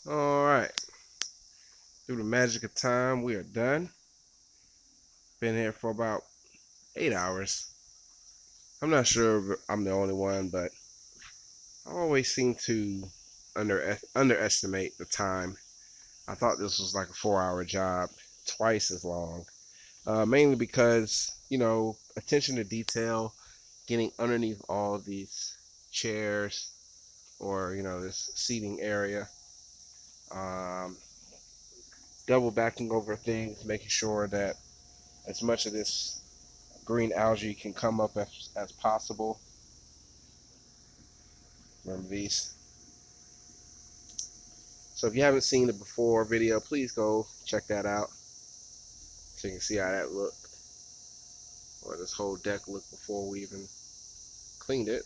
All right. Through the magic of time, we are done. Been here for about 8 hours. I'm not sure if I'm the only one, but I always seem to underestimate the time. I thought this was like a 4 hour job, twice as long. Mainly because, attention to detail, getting underneath all of these chairs or, this seating area. Um, Double backing over things, making sure that as much of this green algae can come up as possible. Remember these? So if you haven't seen the before video, please go check that out so you can see how that looked, or this whole deck looked before we even cleaned it.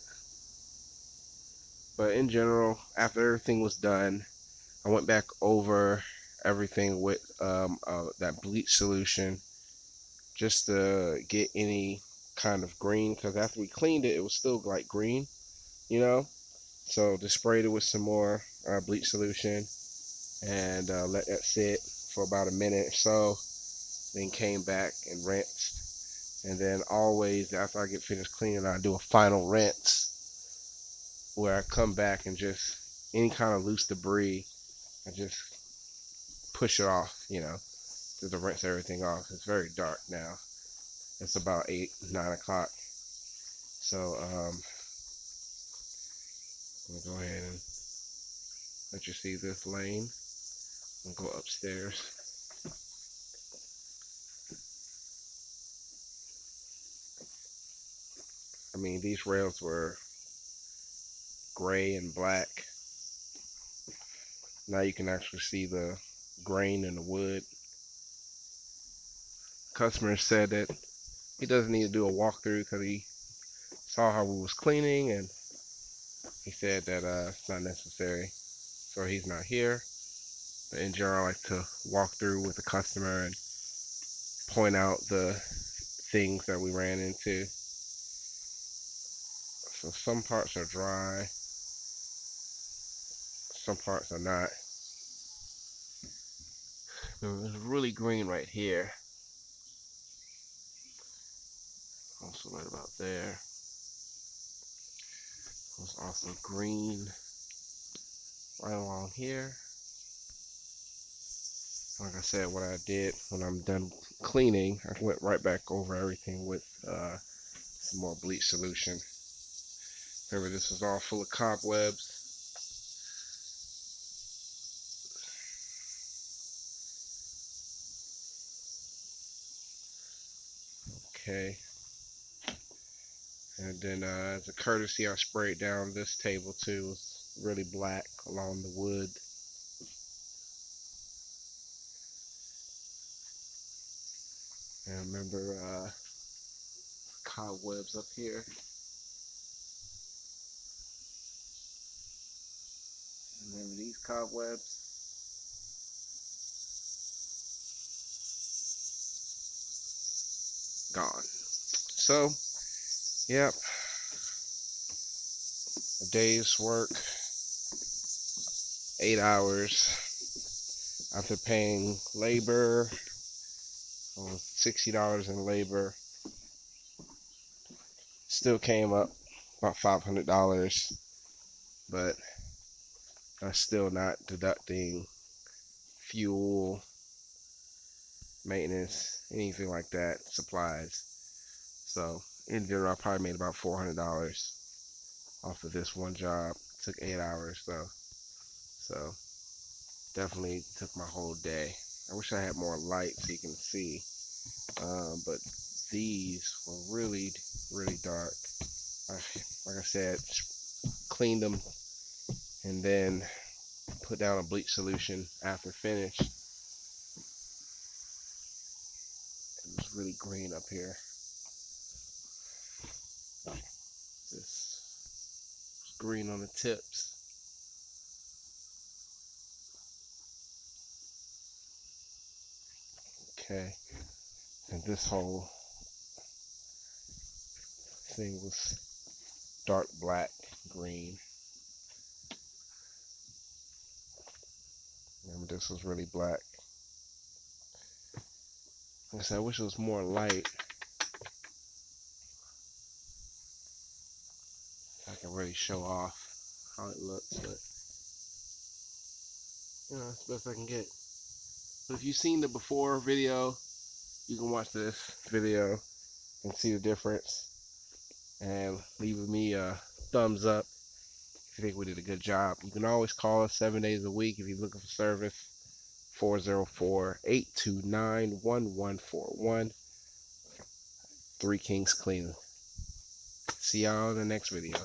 But in general, after everything was done, I went back over everything with that bleach solution just to get any kind of green, because after we cleaned it, it was still like green, you know. So just sprayed it with some more bleach solution and let that sit for about a minute or so. Then came back and rinsed. And then always after I get finished cleaning, I do a final rinse where I come back and just any kind of loose debris, I just push it off, just to rinse everything off. It's very dark now. It's about 8, 9 o'clock. So I'm gonna go ahead and let you see this lane and go upstairs. I mean, these rails were gray and black. Now you can actually see the grain in the wood. Customer said that he doesn't need to do a walkthrough because he saw how we was cleaning, and he said that it's not necessary, so he's not here. But in general, I like to walk through with the customer and point out the things that we ran into. So some parts are dry, some parts are not. It's really green right here. Also right about there. It's also green right along here. Like I said, what I did when I'm done cleaning, I went right back over everything with some more bleach solution. Remember, this was all full of cobwebs. Okay. And then as a courtesy, I sprayed down this table too. It's really black along the wood. And remember cobwebs up here. Remember these cobwebs? Gone. So, yep, a day's work, 8 hours. After paying labor, $60 in labor, still came up about $500, but that's still not deducting fuel, maintenance, anything like that, supplies. So in general, I probably made about $400 off of this one job. It took 8 hours though, so definitely took my whole day. I wish I had more light so you can see, but these were really, really dark. Like I said, cleaned them and then put down a bleach solution after finish. It was really green up here. This green on the tips. Okay, and this whole thing was dark black green. This was really black. Like I said, I wish it was more light. I can really show off how it looks, but you know, that's the best I can get. But if you've seen the before video, you can watch this video and see the difference. And leave me a thumbs up if you think we did a good job. You can always call us 7 days a week if you're looking for service. 404-829-1141. Three Kings Cleaning. See y'all in the next video.